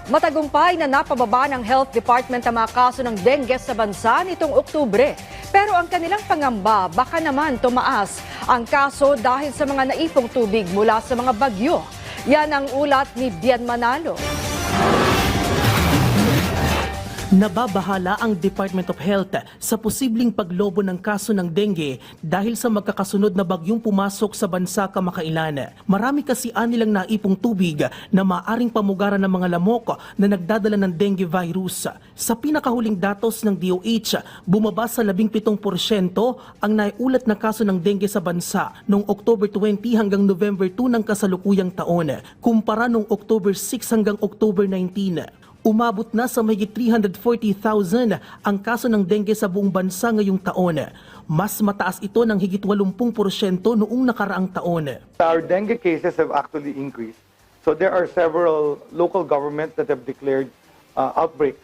Matagumpay na napababa ng Health Department ang mga kaso ng dengue sa bansa nitong Oktubre. Pero ang kanilang pangamba, baka naman tumaas ang kaso dahil sa mga naipong tubig mula sa mga bagyo. Yan ang ulat ni Bian Manalo. Nababahala ang Department of Health sa posibleng paglobo ng kaso ng dengue dahil sa magkakasunod na bagyong pumasok sa bansa kamakailan. Marami kasi nilang naipong tubig na maaring pamugaran ng mga lamok na nagdadala ng dengue virus. Sa pinakahuling datos ng DOH, bumaba sa 17% ang naiulat na kaso ng dengue sa bansa noong October 20 hanggang November 2 ng kasalukuyang taon, kumpara noong October 6 hanggang October 19. Umabot na sa mahigit 340,000 ang kaso ng dengue sa buong bansa ngayong taon. Mas mataas ito ng higit 80% noong nakaraang taon. Our dengue cases have actually increased. So there are several local governments that have declared outbreaks.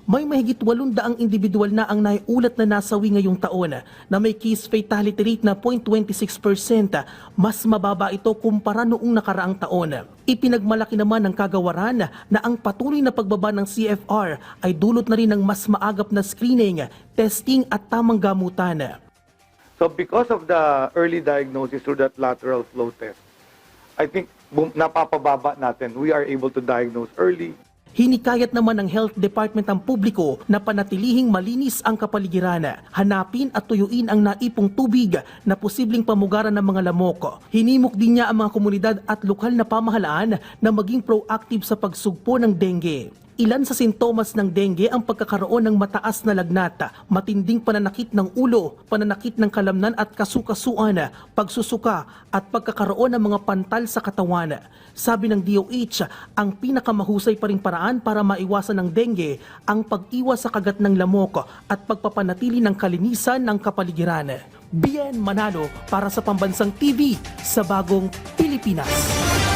May mahigit 800 individual na ang naiulat na nasawi ngayong taon na may case fatality rate na 0.26%. Mas mababa ito kumpara noong nakaraang taon. Ipinagmalaki naman ng kagawaran na ang patuloy na pagbaba ng CFR ay dulot na rin ng mas maagap na screening, testing at tamang gamutan. So because of the early diagnosis through that lateral flow test, I think napapababa natin. We are able to diagnose early. Hinikayat naman ng Health Department ang publiko na panatilihing malinis ang kapaligiran, hanapin at tuyuin ang naipong tubig na posibleng pamugaran ng mga lamok. Hinimok din niya ang mga komunidad at lokal na pamahalaan na maging proactive sa pagsugpo ng dengue. Ilan sa sintomas ng dengue ang pagkakaroon ng mataas na lagnat, matinding pananakit ng ulo, pananakit ng kalamnan at kasukasuan, pagsusuka at pagkakaroon ng mga pantal sa katawan. Sabi ng DOH, ang pinakamahusay pa ring paraan para maiwasan ng dengue ang pag-iwas sa kagat ng lamok at pagpapanatili ng kalinisan ng kapaligiran. Bien Manalo para sa Pambansang TV sa Bagong Pilipinas.